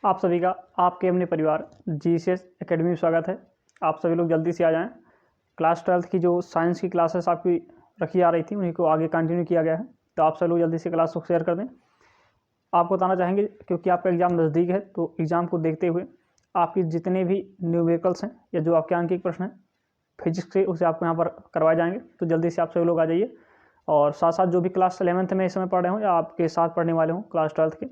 आप सभी का आपके अपने परिवार GCS एकेडमी में स्वागत है। आप सभी लोग जल्दी से आ जाएं। क्लास 12th की जो साइंस की क्लासेस आपकी रखी जा रही थी उन्हीं को आगे कंटिन्यू किया गया है, तो आप सभी लोग जल्दी से क्लास को शेयर कर दें। आपको बताना चाहेंगे क्योंकि आपका एग्ज़ाम नज़दीक है, तो एग्ज़ाम को देखते हुए आपकी जितने भी न्यूमेरिकल्स हैं या जो आपके अंक के प्रश्न हैं फिजिक्स के, उसे आपको यहाँ पर करवाए जाएंगे। तो जल्दी से आप सभी लोग आ जाइए। और साथ साथ जो भी क्लास 11th में इस समय पढ़ रहे हों या आपके साथ पढ़ने वाले हों क्लास 12th के,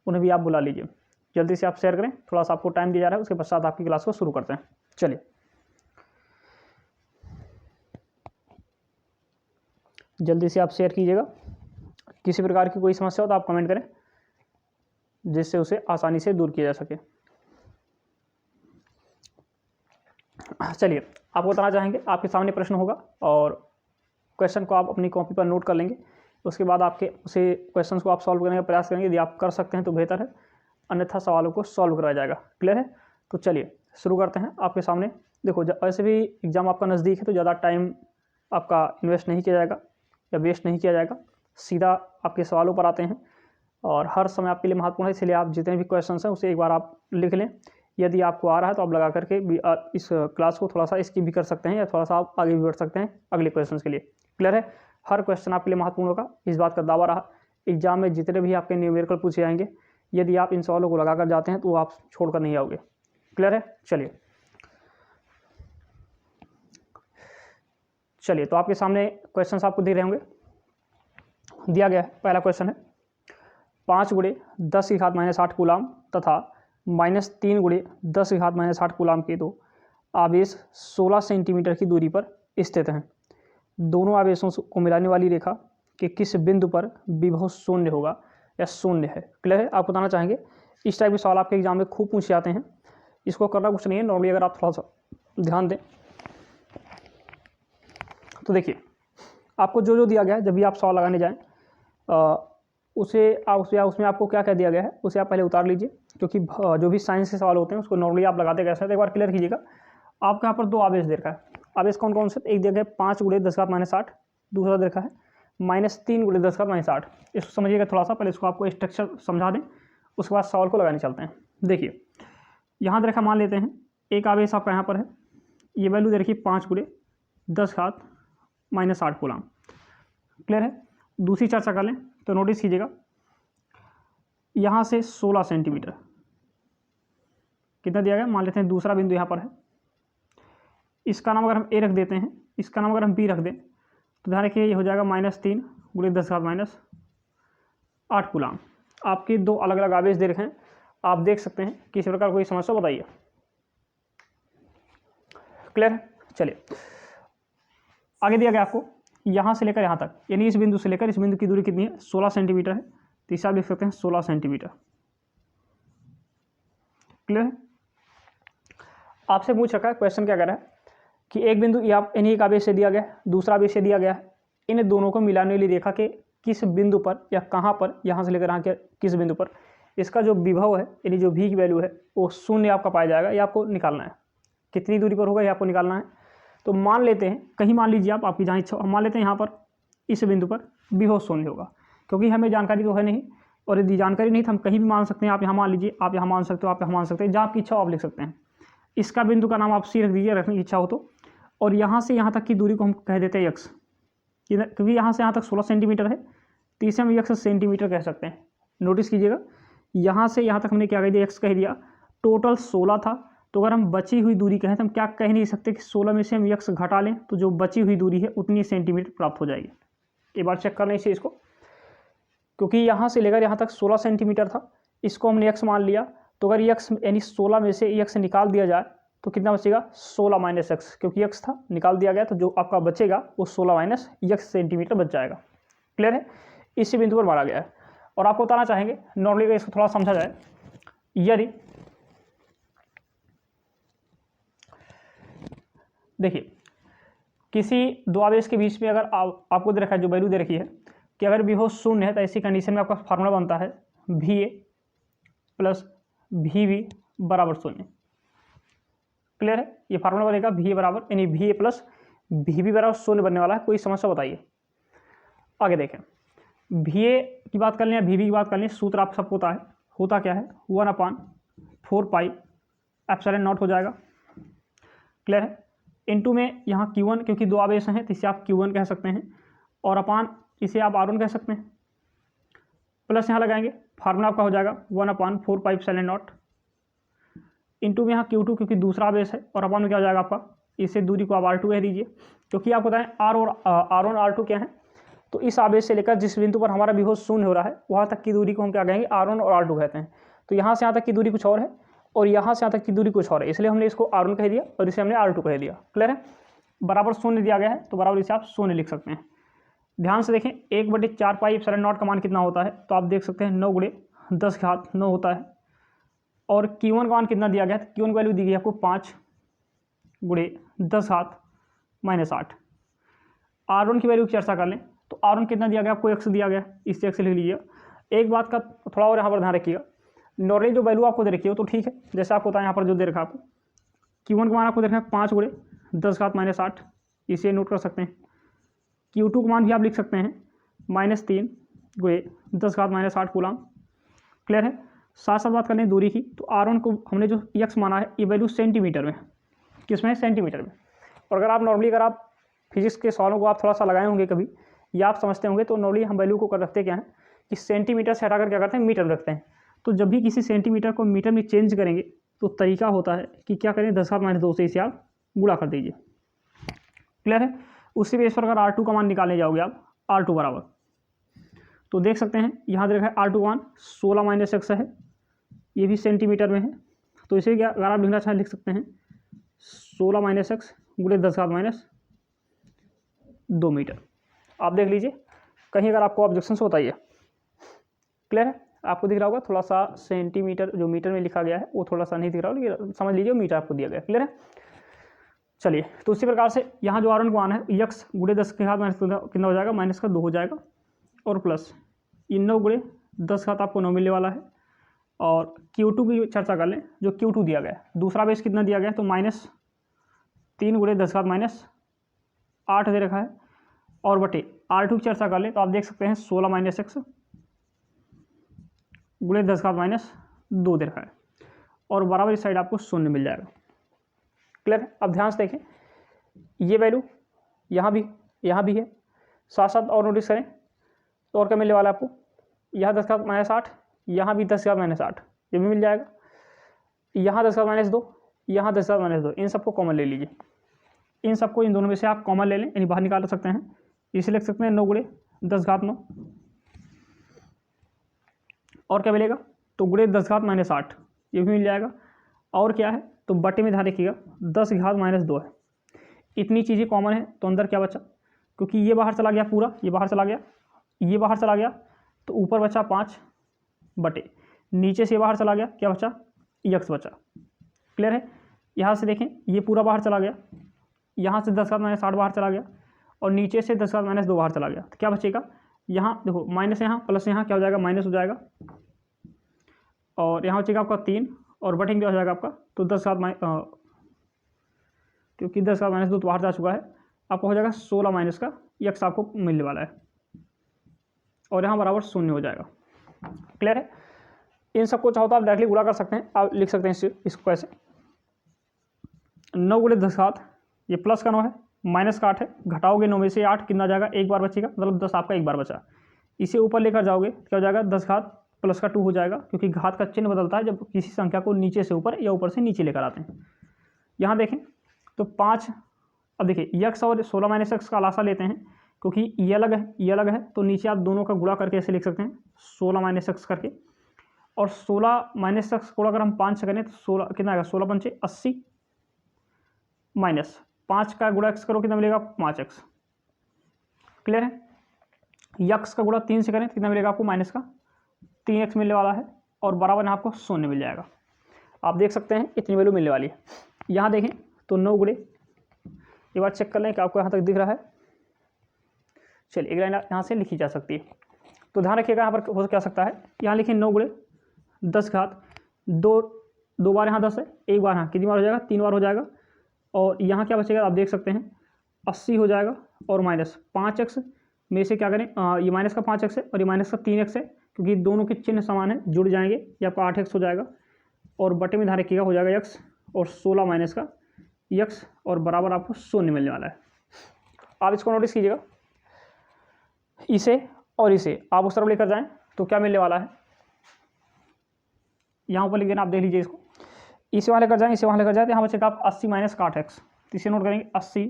उन्हें भी आप बुला लीजिए। जल्दी से आप शेयर करें, थोड़ा सा आपको टाइम दिया जा रहा है, उसके पश्चात आपकी क्लास को शुरू करते हैं। चलिए, जल्दी से आप शेयर कीजिएगा। किसी प्रकार की कोई समस्या हो तो आप कमेंट करें, जिससे उसे आसानी से दूर किया जा सके। चलिए, आपको बताना चाहेंगे, आपके सामने प्रश्न होगा और क्वेश्चन को आप अपनी कॉपी पर नोट कर लेंगे। उसके बाद आपके उसे क्वेश्चन को आप सॉल्व करने का प्रयास करेंगे। यदि आप कर सकते हैं तो बेहतर है, अन्यथा सवालों को सॉल्व कराया जाएगा। क्लियर है? तो चलिए शुरू करते हैं। आपके सामने देखो, वैसे भी एग्ज़ाम आपका नज़दीक है तो ज़्यादा टाइम आपका इन्वेस्ट नहीं किया जाएगा या वेस्ट नहीं किया जाएगा, सीधा आपके सवालों पर आते हैं। और हर समय आपके लिए महत्वपूर्ण है, इसलिए आप जितने भी क्वेश्चन हैं उसे एक बार आप लिख लें। यदि आपको आ रहा है तो आप लगा करके भी इस क्लास को थोड़ा सा स्किप भी कर सकते हैं या थोड़ा सा आप आगे भी बढ़ सकते हैं अगले क्वेश्चन के लिए। क्लियर है? हर क्वेश्चन आपके लिए महत्वपूर्ण होगा, इस बात का दावा रहा। एग्जाम में जितने भी आपके न्यूमेरिकल पूछे जाएंगे, यदि आप इन सवालों को लगाकर जाते हैं तो आप छोड़कर नहीं आओगे। क्लियर है? चलिए, तो आपके सामने क्वेश्चन आपको दिख रहे होंगे। दिया गया है, पहला क्वेश्चन है 5 × 10⁻⁸ कूलाम तथा -3 × 10⁻⁸ कूलाम के दो आवेश 16 सेंटीमीटर की दूरी पर स्थित हैं। दोनों आवेशों को मिलाने वाली रेखा के किस बिंदु पर विभव शून्य होगा या शून्य है। क्लियर है? आप बताना चाहेंगे। इस टाइप के सवाल आपके एग्जाम में खूब पूछे जाते हैं। इसको करना कुछ नहीं है, नॉर्मली अगर आप थोड़ा सा ध्यान दें तो देखिए, आपको जो दिया गया है, जब भी आप सवाल लगाने जाएं उसमें आपको क्या क्या दिया गया है उसे आप पहले उतार लीजिए, क्योंकि जो भी साइंस के सवाल होते हैं उसको नॉर्मली आप लगाते कैसे हैं तो एक बार क्लियर कीजिएगा। आपको यहाँ पर दो आवेश दे रखा है। आवेश कौन कौन से? एक देखा है 5 × 10⁻⁸, दूसरा देखा है -3 × 10⁻⁸। इसको समझिएगा थोड़ा सा, पहले इसको आपको स्ट्रक्चर समझा दें, उसके बाद सवाल को लगाने चलते हैं। देखिए, यहाँ देखा, मान लेते हैं एक आवेश आपका यहाँ पर है, ये वैल्यू दे रखी 5 × 10⁻⁸ कूलाम। क्लियर है? दूसरी चर्चा कर लें तो नोटिस कीजिएगा, यहाँ से 16 सेंटीमीटर कितना दिया गया, मान लेते हैं दूसरा बिंदु यहाँ पर है। इसका नाम अगर हम A रख देते हैं, इसका नाम अगर हम B रख दें तो ध्यान रखिए ये हो जाएगा -3 × 10⁻⁸ कूलाम। आपके दो अलग अलग आवेश दे रखे हैं, आप देख सकते हैं। किसी प्रकार कोई समस्या बताइए। क्लियर है? चलिए, आगे दिया गया आपको यहाँ से लेकर यहाँ तक, यानी इस बिंदु से लेकर इस बिंदु की दूरी कितनी है? 16 सेंटीमीटर है। तो इसे आप लिख सकते हैं 16 सेंटीमीटर। क्लियर है? आपसे पूछ रखा है, क्वेश्चन क्या कह रहा है कि एक बिंदु यानी एक आवेश से दिया गया है, दूसरा आवेश से दिया गया है। इन दोनों को मिलाने वाली रेखा के किस बिंदु पर या कहाँ पर, यहाँ से लेकर यहाँ के किस बिंदु पर इसका जो विभव है यानी जो V की वैल्यू है वो शून्य आपका पाया जाएगा। ये आपको निकालना है, कितनी दूरी पर होगा ये आपको निकालना है। तो मान लेते हैं, कहीं मान लीजिए आप, आपकी जहाँ इच्छा, मान लेते हैं यहाँ पर इस बिंदु पर विभव शून्य होगा, क्योंकि हमें जानकारी तो है नहीं। और यदि जानकारी नहीं तो हम कहीं भी मान सकते हैं। आप यहाँ मान लीजिए, आप यहाँ मान सकते हो, आप यहाँ मान सकते हैं, जहाँ आपकी इच्छा हो आप लिख सकते हैं। इसका बिंदु का नाम आप C रख दीजिए, रखने की इच्छा हो तो। और यहाँ से यहाँ तक की दूरी को हम कह देते हैं x, क्योंकि यहाँ से यहाँ तक 16 सेंटीमीटर है, तो इसे हम x सेंटीमीटर कह सकते हैं। नोटिस कीजिएगा, यहाँ से यहाँ तक हमने क्या कह दिया, x कह दिया। टोटल 16 था, तो अगर हम बची हुई दूरी कहें तो हम क्या कह नहीं सकते कि 16 में से हम x घटा लें तो जो बची हुई दूरी है उतनी सेंटीमीटर प्राप्त हो जाएगी। एक बार चेक कर लें इसे, इसको, क्योंकि यहाँ से लेकर यहाँ तक 16 सेंटीमीटर था, इसको हमने x मान लिया। तो अगर x यानी 16 में से x निकाल दिया जाए तो कितना बचेगा? 16 - x, क्योंकि x था निकाल दिया गया, तो जो आपका बचेगा वो 16 - x सेंटीमीटर बच जाएगा। क्लियर है? इसी बिंदु पर मारा गया है। और आपको बताना चाहेंगे, नॉर्मली इसको थोड़ा समझा जाए, यदि देखिए किसी दो आवेश के बीच में अगर आपको दे रखा है, जो वैल्यू दे रखी है कि अगर विभव शून्य है तो ऐसी कंडीशन में आपका फार्मूला बनता है VA + VB = 0। क्लियर है? ये फार्मूला बनेगा VA बराबर, यानी VA + VB = 0 बनने वाला है। कोई समस्या बताइए। आगे देखें, VA की बात कर लें या VB की बात कर लें, सूत्र आप सबको होता है, होता क्या है? 1/√ρ 4 पाई एप्सिलॉन नॉट हो जाएगा। क्लियर है। इनटू में यहाँ Q1 क्योंकि दो आवेश हैं तो इसे आप Q1 कह सकते हैं और अपान इसे आप R1 कह सकते हैं। प्लस यहाँ लगाएंगे, फार्मूला आपका हो जाएगा 1/4 पाई एप्सिलॉन नॉट इंटू में यहाँ Q2 क्योंकि दूसरा आवेश है और अपान में क्या हो जाएगा आपका, इससे दूरी को आप R2 कह दीजिए क्योंकि आपको बताएं R1 और R2 क्या है। तो इस आवेश से लेकर जिस बिंदु पर हमारा विभव शून्य हो रहा है वहाँ तक की दूरी को हम क्या कहेंगे, R1 और R2 कहते हैं। तो यहाँ से यहाँ तक की दूरी कुछ और है और यहाँ से यहाँ तक की दूरी कुछ और है, इसलिए हमने इसको R1 कह दिया और इसे हमने R2 कह दिया। क्लियर है। बराबर शून्य दिया गया है तो बराबर इसे आप शून्य लिख सकते हैं। ध्यान से देखें 1/4 पाई एप्सिलॉन नॉट का मान कितना होता है, तो आप देख सकते हैं 9 × 10⁻9 होता है। और Q1 का मान कितना दिया गया है, Q1 की वैल्यू दी गई आपको 5 × 10⁻8। R1 की वैल्यू की चर्चा कर लें तो R1 कितना दिया गया आपको, x दिया गया, इससे x लिख लीजिए। एक बात का थोड़ा और यहाँ पर ध्यान रखिएगा, नॉर्मली जो वैल्यू आपको दे रखी हो तो ठीक है, जैसे आपको बताया यहाँ पर जो दे रखा आपको Q1 का मान आपको दे रखा है 5 × 10⁻8, इसे नोट कर सकते हैं। Q2 का मान भी आप लिख सकते हैं -3 × 10⁻8 कूलम। क्लियर है। साथ साथ बात कर लें दूरी की, तो R1 को हमने जो x माना है ये वैल्यू सेंटीमीटर में, किस में, सेंटीमीटर में। और अगर आप नॉर्मली अगर आप फिजिक्स के सवालों को आप थोड़ा सा लगाए होंगे कभी या आप समझते होंगे तो नॉर्मली हम वैल्यू को कर रखते क्या है कि सेंटीमीटर से हटाकर क्या करते हैं, मीटर में रखते हैं। तो जब भी किसी सेंटीमीटर को मीटर में चेंज करेंगे तो तरीका होता है कि क्या करें, 10⁻2 से इसे आप गुणा कर दीजिए। क्लियर है। उसी बेस पर अगर R2 का मान निकालने जाओगे आप, R2 बराबर, तो देख सकते हैं यहाँ दे रखा है R2 का मान 16 - x है, ये भी सेंटीमीटर में है। तो इसे क्या अगर आप लिखना चाहें लिख सकते हैं 16 - x × 10⁻2 मीटर। आप देख लीजिए कहीं अगर आपको ऑब्जेक्शन हो बताइए। क्लियर है। आपको दिख रहा होगा थोड़ा सा सेंटीमीटर जो मीटर में लिखा गया है वो थोड़ा सा नहीं दिख रहा होगा, लेकिन समझ लीजिए मीटर आपको दिया गया। क्लियर है। चलिए तो उसी प्रकार से यहाँ जो R1 का मान है x × 10⁻⁻ कितना हो जाएगा, -2 हो जाएगा और प्लस 9 × 10 आपको 9 मिलने वाला है। और Q2 की चर्चा कर लें, जो Q2 दिया गया है, दूसरा बेस कितना दिया गया है तो -3 × 10⁻8 दे रखा है। और बटे R2 की चर्चा कर लें तो आप देख सकते हैं 16 - x × 10⁻2 दे रखा है और बराबर इस साइड आपको शून्य मिल जाएगा। क्लियर। अब ध्यान से देखें ये वैल्यू यहाँ भी है, साथ साथ और नोटिस करें तो और क्या मिलने वाला है आपको, यहाँ 10⁻8, यहाँ भी 10⁻8, ये भी मिल जाएगा। यहाँ 10⁻2, यहाँ 10⁻2, इन सबको कॉमन ले लीजिए। इन सबको इन दोनों में से आप कॉमन ले लें, यानी बाहर निकाल सकते हैं। इसे लिख सकते हैं 9 × 10⁻9 और क्या मिलेगा तो × 10⁻8, ये भी मिल जाएगा। और क्या है तो बटे में ध्यान रखिएगा 10⁻2 है। इतनी चीज़ें कॉमन है तो अंदर क्या बचा, क्योंकि ये बाहर चला गया पूरा, ये बाहर चला गया, ये बाहर चला गया, तो ऊपर बचा 5 बटे नीचे से बाहर चला गया, क्या बचा, x बचा। क्लियर है। यहाँ से देखें ये पूरा बाहर चला गया, यहाँ से 10⁻8 बाहर चला गया और नीचे से 10⁻2 बाहर चला गया, तो क्या बचेगा, यहाँ देखो माइनस, यहाँ प्लस, यहाँ क्या हो जाएगा, माइनस हो जाएगा और यहाँ बचेगा आपका 3 और बटे क्या हो जाएगा आपका तो 10⁻, क्योंकि 10⁻2 तो बाहर जा चुका है, आपको हो जाएगा 16 का x आपको मिलने वाला है और यहाँ बराबर शून्य हो जाएगा। क्लियर है। इन सबको चाहो तो आप डायरेक्टली गुणा कर सकते हैं, आप लिख सकते हैं इसको ऐसे 9 × 10⁻, ये प्लस का 9 है, माइनस का 8 है, घटाओगे 9 में से 8 कितना जाएगा, एक बार बचेगा, मतलब 10 आपका एक बार बचा। इसे ऊपर लेकर जाओगे क्या हो जाएगा, 10⁻, प्लस का 2 हो जाएगा, क्योंकि घात का चिन्ह बदलता है जब किसी संख्या को नीचे से ऊपर या ऊपर से नीचे लेकर आते हैं। यहाँ देखें तो 5, अब देखिए x और 16 - x का लासा लेते हैं, क्योंकि ये अलग है ये अलग है, तो नीचे आप दोनों का गुणा करके ऐसे लिख सकते हैं 16 - x करके। और 16 - x को अगर हम 5 से करें तो 16 कितना आएगा, 16 × 5 = 80 माइनस 5 का गुणा x करो कितना मिलेगा, 5x। क्लियर है। x का गुणा 3 से करें तो कितना मिलेगा आपको, माइनस का 3x मिलने वाला है और बराबर में आपको शून्य मिल जाएगा। आप देख सकते हैं इतनी वैल्यू मिलने वाली है। यहाँ देखें तो 9 × ये बात चेक कर लें कि आपको यहाँ तक दिख रहा है। चलिए एक लाइन यहाँ से लिखी जा सकती है, तो ध्यान रखिएगा यहाँ पर हो क्या सकता है, यहाँ लिखिए 9 × 10⁻, 2 बार यहाँ 10 है, एक बार यहाँ कितनी बार हो जाएगा, 3 बार हो जाएगा और यहाँ क्या बचेगा आप देख सकते हैं 80 हो जाएगा और माइनस 5x में से क्या करें, ये माइनस का 5x है और ये माइनस का 3x है, क्योंकि दोनों के चिन्ह समान है, जुड़ जाएंगे, ये आपका 8x हो जाएगा और बटे में ध्यान रखिएगा हो जाएगा x और 16 माइनस का x और बराबर आपको 0 मिलने वाला है। आप इसको नोटिस कीजिएगा, इसे और इसे आप उस तरफ लेकर जाएं तो क्या मिलने वाला है, यहाँ ऊपर लिख देना, आप देख लीजिए इसको, इसे वहाँ लेकर जाएं, इसे वहाँ लेकर जाए तो यहाँ बचेगा आप 80 माइनस का 8x, तो इसे नोट करेंगे 80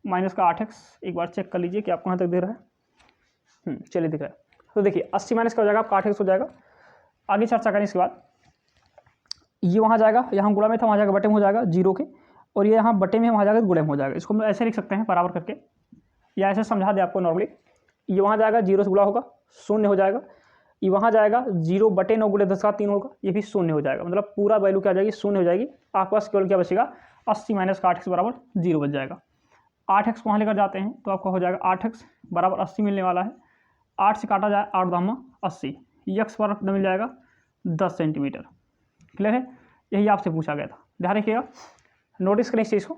माइनस का 8x। एक बार चेक कर लीजिए कि आपको यहाँ तक दे रहा है, चलिए दिख रहा है। तो देखिए 80 माइनस का हो जाएगा आपका 8x हो जाएगा। आगे चर्चा करें इसके बाद, ये वहाँ जाएगा, यहाँ गुणा में था वहाँ जाएगा बटे में हो जाएगा 0 के, और ये यहाँ बटे में वहाँ जाएगा गुणे में हो जाएगा। इसको हम ऐसे लिख सकते हैं बराबर करके, या ऐसे समझा दे आपको नॉर्मली, ये वहाँ जाएगा 0 से गुणा होगा 0 हो जाएगा, ये वहाँ जाएगा 0 बटे 9 गुणे 10 का 3 होगा, ये भी 0 हो जाएगा, मतलब पूरा वैल्यू क्या आ जाएगी 0 हो जाएगी। आपके पास केवल क्या बचेगा 80 माइनस का 8x बराबर 0 बच जाएगा। 8x को वहाँ लेकर जाते हैं तो आपका हो जाएगा 8x बराबर 80 मिलने वाला है। 8 से काटा जाए 8 दामा 80, x पर मिल जाएगा 10 सेंटीमीटर। क्लियर है, यही आपसे पूछा गया था, ध्यान रखिएगा। नोटिस करें इस चीज़ को,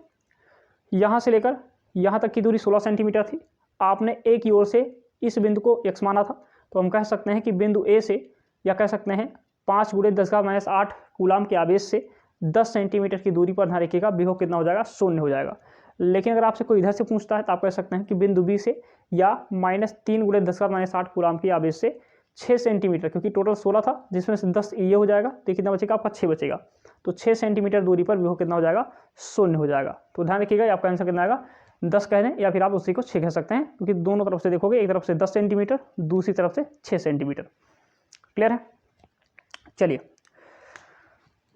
यहाँ से लेकर यहाँ तक की दूरी 16 सेंटीमीटर थी, आपने ए की ओर से इस बिंदु को x माना था, तो हम कह सकते हैं कि बिंदु ए से, या कह सकते हैं 5 गुणे 10 का माइनस 8 कूलाम के आवेश से 10 सेंटीमीटर की दूरी पर ध्यान रखिएगा विभव कितना हो जाएगा 0 हो जाएगा। लेकिन अगर आपसे कोई इधर से पूछता है तो आप कह सकते हैं कि बिंदु बी से, या -3 गुणे 10 का माइनस 8 कूलाम के आवेश से 6 सेंटीमीटर, क्योंकि टोटल 16 था जिसमें से 10 ये हो जाएगा, तो कितना बचेगा आपका 6 बचेगा, तो 6 सेंटीमीटर दूरी पर विभव कितना हो जाएगा 0 हो जाएगा। तो ध्यान रखिएगा आपका आंसर कितना आएगा 10 कह दें, या फिर आप उसी को 6 कह सकते हैं, क्योंकि दोनों तरफ से देखोगे, एक तरफ से 10 सेंटीमीटर दूसरी तरफ से 6 सेंटीमीटर। क्लियर है, चलिए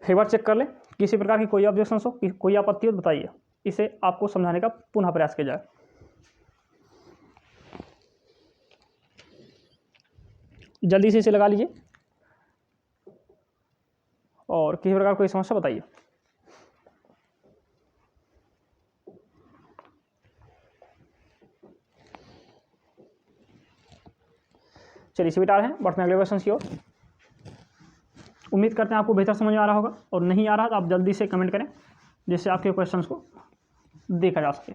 एक बार चेक कर लें, किसी प्रकार की कोई ऑब्जेक्शन हो, कोई आपत्ति हो बताइए, इसे आपको समझाने का पुनः प्रयास किया जाए। जल्दी से इसे लगा लीजिए, और किसी प्रकार कोई समस्या बताइए। चलिए इसे बिटा रहे हैं, बढ़ते हैं अगले क्वेश्चन की ओर। उम्मीद करते हैं आपको बेहतर समझ में आ रहा होगा, और नहीं आ रहा तो आप जल्दी से कमेंट करें जिससे आपके क्वेश्चंस को देखा जा सके।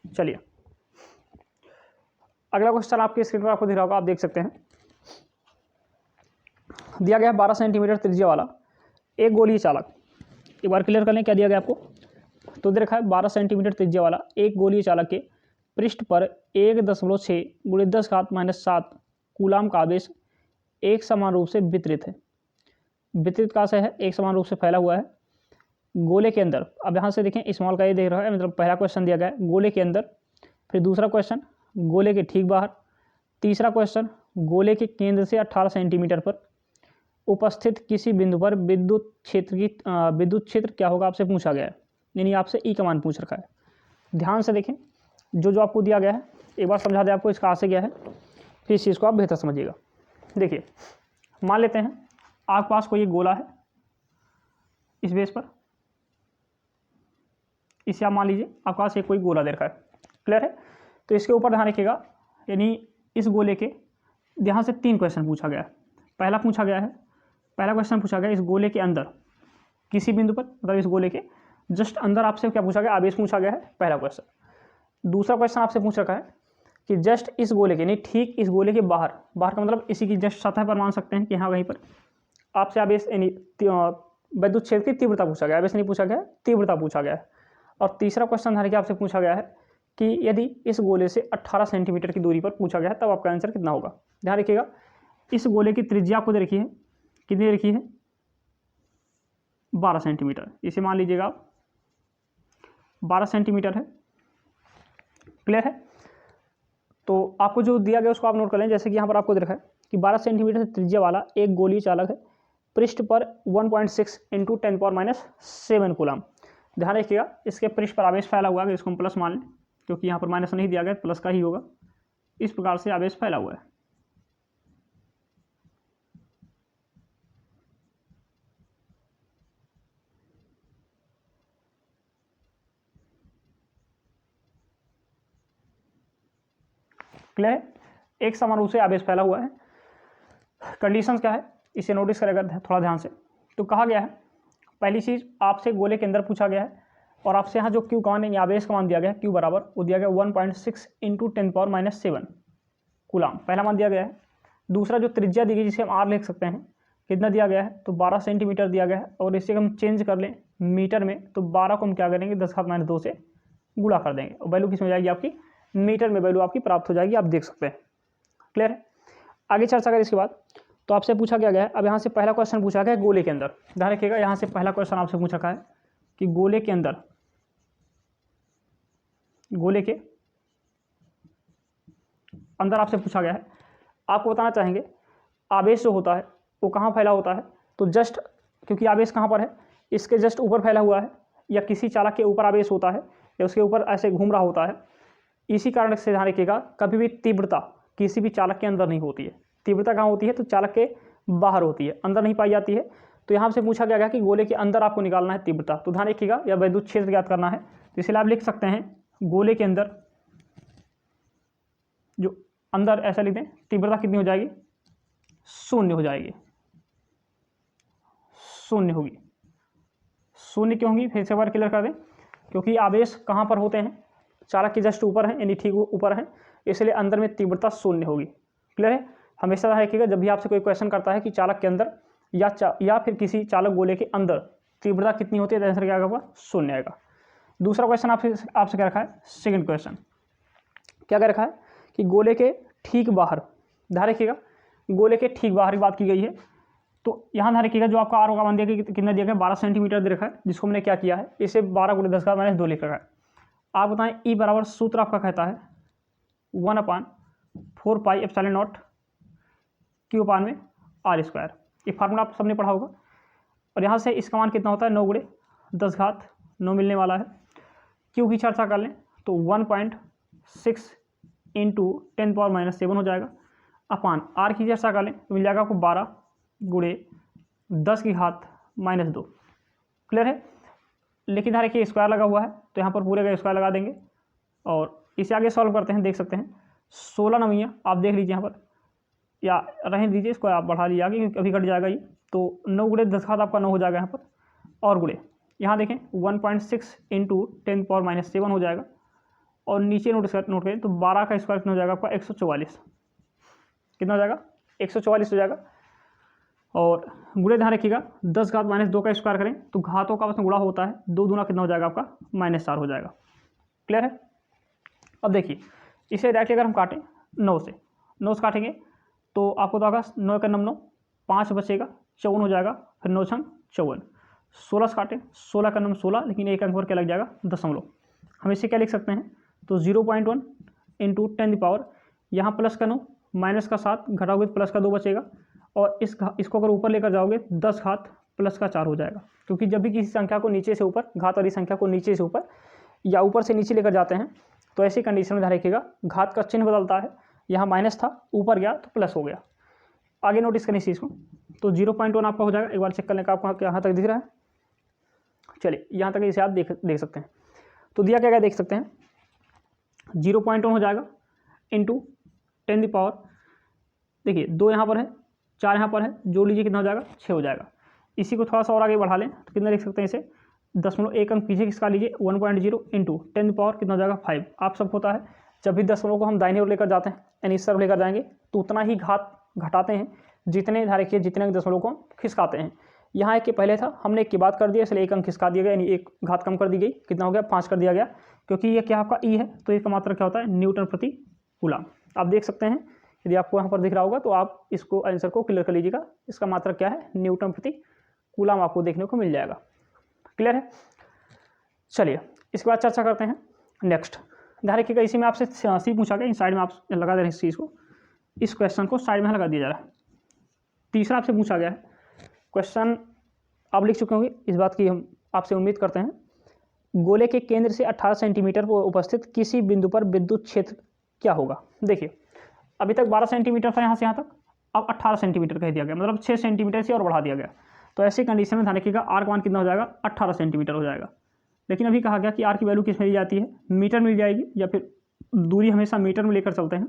चलिए अगला क्वेश्चन आपके स्क्रीन पर आपको दिख रहा होगा, आप देख सकते हैं। दिया गया है 12 सेंटीमीटर त्रिज्या वाला एक गोलीय चालक। एक बार क्लियर कर लें क्या दिया गया आपको, तो दे रखा है 12 सेंटीमीटर त्रिज्या वाला एक गोलीय चालक के पृष्ठ पर 1.6 गुणे 10 घात -7 कूलाम का आवेश एक समान रूप से वितरित है। वितरित कहाँ से है, एक समान रूप से फैला हुआ है गोले के अंदर। अब यहाँ से देखें स्मॉल का ये देख रहा है, मतलब पहला क्वेश्चन दिया गया है गोले के अंदर, फिर दूसरा क्वेश्चन गोले के ठीक बाहर, तीसरा क्वेश्चन गोले के केंद्र से 18 सेंटीमीटर पर उपस्थित किसी बिंदु पर विद्युत क्षेत्र क्या होगा आपसे पूछा गया है, यानी आपसे ई का मान पूछ रखा है। ध्यान से देखें, जो आपको दिया गया है एक बार समझा दें आपको इसका कहाँ से गया है, फिर इस चीज़ को आप बेहतर समझिएगा। देखिए मान लेते हैं आपके पास कोई एक गोला है, इस बेस पर इसे आप मान लीजिए आपके पास एक कोई गोला दे रखा है। क्लियर है, तो इसके ऊपर ध्यान रखिएगा, यानी इस गोले के यहाँ से 3 क्वेश्चन पूछा गया है। पहला क्वेश्चन पूछा गया इस गोले के अंदर किसी बिंदु पर, मतलब इस गोले के जस्ट अंदर आपसे क्या पूछा गया, आवेश पूछा गया है, पहला क्वेश्चन। दूसरा क्वेश्चन आपसे पूछ रखा है कि जस्ट इस गोले के, नहीं ठीक इस गोले के बाहर का मतलब इसी की जस्ट सतह पर मान सकते हैं कि हाँ वहीं पर आपसे आवेश यानी विद्युत क्षेत्र की तीव्रता पूछा गया, आवेश नहीं पूछा गया, तीव्रता पूछा गया है। और तीसरा क्वेश्चन धारे आपसे पूछा गया है कि यदि इस गोले से 18 सेंटीमीटर की दूरी पर पूछा गया है तब आपका आंसर कितना होगा। ध्यान रखिएगा इस गोले की त्रिज्या आपको दे रखी है, कितनी रखी है 12 सेंटीमीटर, इसे मान लीजिएगा आप 12 सेंटीमीटर है। क्लियर है, तो आपको जो दिया गया उसको आप नोट कर लें। जैसे कि यहाँ पर आपको दे रखा है कि 12 सेंटीमीटर त्रिज्या वाला एक गोलीय चालक है, पृष्ठ पर 1.6 × 10⁻⁷ कूलाम। ध्यान रखिएगा इसके पृष्ठ पर आवेश फैला हुआ है, इसको हम प्लस मान लें क्योंकि यहाँ पर माइनस नहीं दिया गया, प्लस का ही होगा। इस प्रकार से आवेश फैला हुआ है। क्लियर है, एक समान रूप से आवेश फैला हुआ है। कंडीशंस क्या है इसे नोटिस करेगा थोड़ा ध्यान से। तो कहा गया है पहली चीज़ आपसे गोले के अंदर पूछा गया है, और आपसे यहाँ जो क्यू का मान आवेश का मान दिया गया है, क्यू बराबर वो दिया गया 1.6 इंटू 10⁻⁷ कूलाम, पहला मान दिया गया है। दूसरा जो त्रिज्या दी गई जिसे हम आर लिख सकते हैं, कितना दिया गया है, तो 12 सेंटीमीटर दिया गया है। और इसे हम चेंज कर लें मीटर में, तो 12 को हम क्या करेंगे 10⁻² से गुणा कर देंगे और वैल्यू किस में जाएगी आपकी, मीटर में वैल्यू आपकी प्राप्त हो जाएगी, आप देख सकते हैं। क्लियर है। आगे चर्चा करें इसके बाद। तो आपसे पूछा क्या गया है, अब यहाँ से पहला क्वेश्चन पूछा गया है गोले के अंदर, ध्यान रखिएगा, यहाँ से पहला क्वेश्चन आपसे पूछा गया है कि गोले के अंदर, गोले के अंदर आपसे पूछा गया है, आपको बताना चाहेंगे आवेश जो होता है वो कहाँ फैला होता है। तो जस्ट क्योंकि आवेश कहाँ पर है, इसके जस्ट ऊपर फैला हुआ है, या किसी चालक के ऊपर आवेश होता है, या उसके ऊपर ऐसे घूम रहा होता है। इसी कारण से ध्यान रखिएगा, कभी भी तीव्रता किसी भी चालक के अंदर नहीं होती है। तीव्रता कहाँ होती है, तो चालक के बाहर होती है, अंदर नहीं पाई जाती है। तो यहाँ से पूछा गया कि गोले के अंदर आपको निकालना है तीव्रता, तो ध्यान रखिएगा, या विद्युत क्षेत्र ज्ञात करना है। तो इसलिए आप लिख सकते हैं गोले के अंदर, जो अंदर ऐसा लिख दें, तीव्रता कितनी हो जाएगी, 0 हो जाएगी, 0 होगी। 0 क्यों होगी, फिर से बार क्लियर कर दें, क्योंकि आवेश कहाँ पर होते हैं, चालक के जस्ट ऊपर है, यानी ठीक ऊपर है, इसलिए अंदर में तीव्रता 0 होगी। क्लियर है। हमेशा ध्यान रखिएगा, जब भी आपसे कोई क्वेश्चन करता है कि चालक के अंदर या फिर किसी चालक गोले के अंदर तीव्रता कितनी होती है, तो आंसर क्या आएगा, 0 आएगा। दूसरा क्वेश्चन आपसे क्या रखा है, सेकंड क्वेश्चन क्या क्या रखा है कि गोले के ठीक बाहर, ध्यान रखिएगा, गोले के ठीक बाहर की बात की गई है। तो यहाँ ध्यान रखिएगा, जो आपका आर का मान दिया गया कितना दिया गया, 12 सेंटीमीटर दे रखा है, जिसको हमने क्या किया है, इसे 12 × 10⁻² लिख रखा है। आप बताएं ई बराबर सूत्र आपका कहता है 1/4πε0 Q/r²। ये फार्मूला आप सबने पढ़ा होगा। और यहाँ से इसका मान कितना होता है, 9 × 10⁻9 मिलने वाला है। क्यू की चर्चा कर लें तो 1.6 इंटू 10⁻⁷ हो जाएगा, अपान आर की चर्चा कर लें तो मिल जाएगा आपको 12 × 10⁻²। क्लियर है। लेकिन ध्यान रखिए स्क्वायर लगा हुआ है, तो यहाँ पर पूरे का स्क्वायर लगा देंगे और इसे आगे सॉल्व करते हैं, देख सकते हैं 16 नवीं आप देख लीजिए यहाँ पर, या रहने दीजिए इसको, आप बढ़ा लीजिए आगे क्योंकि अभी कट जाएगा ये। तो 9 × 10 आपका 9 हो जाएगा यहाँ पर, और गुणे यहाँ देखें 1.6 इंटू 10⁻⁷ हो जाएगा, और नीचे नोट करें तो 12 का स्क्वायर कितना हो जाएगा आपका, 144। कितना हो जाएगा, 144 हो जाएगा। और गुणे ध्यान रखिएगा 10⁻² का स्क्वायर करें तो घातों का आपस में गुणा होता है, 2 दूना कितना हो जाएगा आपका, -4 हो जाएगा। क्लियर है। अब देखिए इसे डायरेक्टली अगर हम काटें 9 से, 9 से काटेंगे तो आपको तो होगा 9 का 9, 5 बचेगा, 54 हो जाएगा, फिर 9 छंग 54। 16 से काटें, 16 का 9 16, लेकिन एक अंक पर क्या लग जाएगा, दशमलव। हम इसे क्या लिख सकते हैं, तो 0.1 इंटू 10⁻, यहाँ प्लस का 9 माइनस का 7 घटाओगे तो प्लस का 2 बचेगा, और इसको अगर ऊपर लेकर जाओगे 10 घात प्लस का 4 हो जाएगा। क्योंकि जब भी किसी संख्या को नीचे से ऊपर, घात वाली संख्या को नीचे से ऊपर या ऊपर से नीचे लेकर जाते हैं, तो ऐसी कंडीशन में ध्यान रखिएगा घात का चिन्ह बदलता है, यहाँ माइनस था ऊपर गया तो प्लस हो गया। आगे नोटिस करें इस चीज़ को, तो 0.1 आपका हो जाएगा। एक बार चेक कर लें आपको यहाँ तक दिख रहा है, चलिए यहाँ तक इसे आप देख सकते हैं। तो दिया क्या देख सकते हैं, 0.1 हो जाएगा इंटू 10⁻, देखिए 2 यहाँ पर है, 4 यहाँ पर है, जोड़ लीजिए कितना हो जाएगा, 6 हो जाएगा। इसी को थोड़ा सा और आगे बढ़ा लें तो कितना लिख सकते हैं इसे, 0.1 अंक पीछे किसका लीजिए, 1.0 इंटू 10⁻, कितना हो जाएगा 5। आप सब होता है जब भी दशमलव को हम दाहिने ओर लेकर जाते हैं, यानी इस तरफ लेकर जाएंगे तो उतना ही घात घटाते हैं जितने, ध्यान रखिए जितने दशमलव को हम खिसकाते हैं। यहाँ एक के पहले था, हमने एक की बात कर दिया, इसलिए एक अंक खिसका दिया गया, यानी एक घात कम कर दी गई, कितना हो गया 5 कर दिया गया। क्योंकि ये क्या आपका ई है, तो इसका मात्रा क्या होता है, न्यूटन प्रति कूलम। आप देख सकते हैं, यदि आपको यहाँ पर दिख रहा होगा तो आप इसको आंसर को क्लियर कर लीजिएगा, इसका मात्रा क्या है, न्यूटन प्रति कूलम आपको देखने को मिल जाएगा। क्लियर है। चलिए इसके बाद चर्चा करते हैं नेक्स्ट। ध्यान रखिएगा इसी में आपसे सी पूछा गया, इन साइड में आप लगा दे रहे हैं इस चीज़ को, इस क्वेश्चन को साइड में लगा दिया जा रहा है। तीसरा आपसे पूछा गया है क्वेश्चन, आप लिख चुके होंगे, इस बात की हम आपसे उम्मीद करते हैं। गोले के केंद्र से 18 सेंटीमीटर पर उपस्थित किसी बिंदु पर विद्युत क्षेत्र क्या होगा। देखिए अभी तक 12 सेंटीमीटर था यहाँ से यहाँ तक, अब 18 सेंटीमीटर कह दिया गया, मतलब 6 सेंटीमीटर से और बढ़ा दिया गया। तो ऐसी कंडीशन में ध्यान रखिएगा आर का मान कितना हो जाएगा, 18 सेंटीमीटर हो जाएगा। लेकिन अभी कहा गया कि आर की वैल्यू किस में दी जाती है, मीटर मिल जाएगी, या फिर दूरी हमेशा मीटर में लेकर चलते हैं।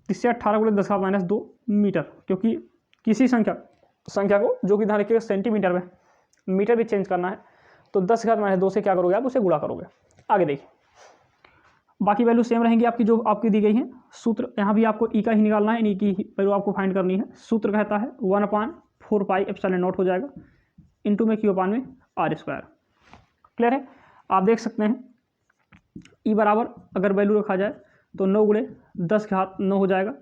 इससे 18 × 10⁻² मीटर, क्योंकि किसी संख्या को जो कि ध्यान रखिएगा सेंटीमीटर में मीटर भी चेंज करना है, तो 10⁻² से क्या करोगे आप, उसे गुणा करोगे। आगे देखिए, बाकी वैल्यू सेम रहेंगी आपकी जो आपकी दी गई है। सूत्र यहाँ भी आपको ई का ही निकालना है, ई की वैल्यू आपको फाइंड करनी है। सूत्र कहता है 1/4πε0 हो जाएगा, इंटू में Q में R²। क्लियर है। आप देख सकते हैं ई बराबर अगर वैल्यू रखा जाए तो 9 × 10⁻9 हो जाएगा,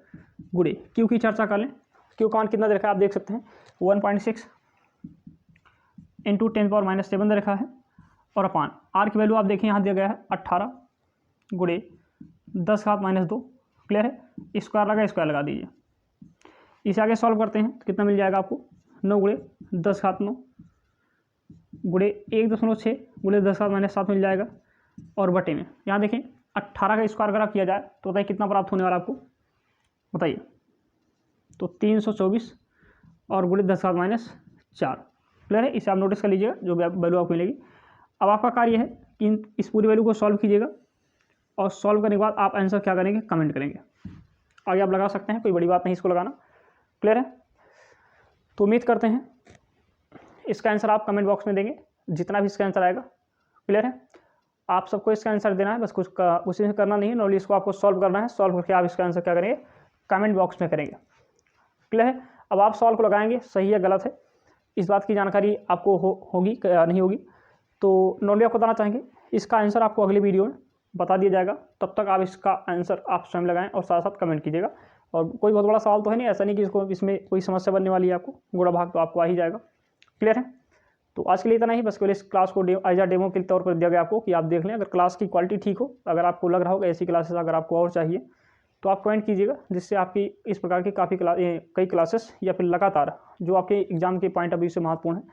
गुणे क्यू की चर्चा कर लें। क्यू का मान कितना दे रखा है आप देख सकते हैं 1.6 इंटू 10⁻⁻7 दे रखा है, और अपान आर की वैल्यू आप देखें यहाँ दिया गया है 18 गुणे 10⁻−2। क्लियर है। स्क्वायर लगा दीजिए। इसे आगे सॉल्व करते हैं तो कितना मिल जाएगा आपको, 9 × 10⁻9 गुणे 1.6 गुणे 10⁻−7 मिल जाएगा, और बटे में यहाँ देखें 18 का स्क्वायर अगर आप किया जाए तो बताइए कितना प्राप्त होने वाला आपको, बताइए। तो 324 और गुणे 10⁻4। क्लियर है। इसे आप नोटिस कर लीजिएगा जो भी वैल्यू आपको मिलेगी। अब आपका कार्य है कि इस पूरी वैल्यू को सॉल्व कीजिएगा, और सॉल्व करने के बाद आप आंसर क्या करेंगे, कमेंट करेंगे। आगे आप लगा सकते हैं, कोई बड़ी बात नहीं इसको लगाना। क्लियर है। तो उम्मीद करते हैं इसका आंसर आप कमेंट बॉक्स में देंगे, जितना भी इसका आंसर आएगा। क्लियर है। आप सबको इसका आंसर देना है, बस कुछ उसी में करना नहीं है, नॉर्मली इसको आपको सॉल्व करना है। सॉल्व करके आप इसका आंसर क्या करेंगे, कमेंट बॉक्स में करेंगे। क्लियर है। अब आप सॉल्व को लगाएंगे, सही है गलत है, इस बात की जानकारी आपको होगी या नहीं होगी, तो नॉर्मली आपको बताना चाहेंगे। इसका आंसर आपको अगले वीडियो में बता दिया जाएगा। तब तक आप इसका आंसर आप स्वयं लगाएं और साथ साथ कमेंट कीजिएगा। और कोई बहुत बड़ा सवाल तो है नहीं, ऐसा नहीं कि इसको इसमें कोई समस्या बनने वाली है आपको, गुणा भाग तो आपको आ ही जाएगा। क्लियर है। तो आज के लिए इतना ही, बस केवल इस क्लास को एज आ डेमो के तौर पर दिया गया आपको कि आप देख लें। अगर क्लास की क्वालिटी ठीक हो, अगर आपको लग रहा होगा ऐसी क्लासेस अगर आपको और चाहिए, तो आप कमेंट कीजिएगा, जिससे आपकी इस प्रकार की कई क्लासेस या फिर लगातार जो आपके एग्जाम के पॉइंट ऑफ व्यू से महत्वपूर्ण है,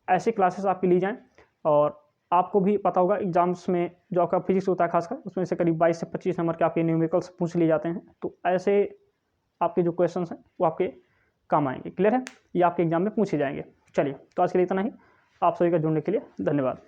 ऐसी क्लासेस आपकी ली जाएँ। और आपको भी पता होगा एग्जाम्स में जो आपका फिजिक्स होता है खासकर, उसमें से करीब 22 से 25 नंबर के आपके न्यूमेरिकल्स पूछ लिए जाते हैं। तो ऐसे आपके जो क्वेश्चंस हैं वो आपके काम आएंगे। क्लियर है। ये आपके एग्जाम में पूछे जाएंगे। चलिए, तो आज के लिए इतना ही। आप सभी का जुड़ने के लिए धन्यवाद।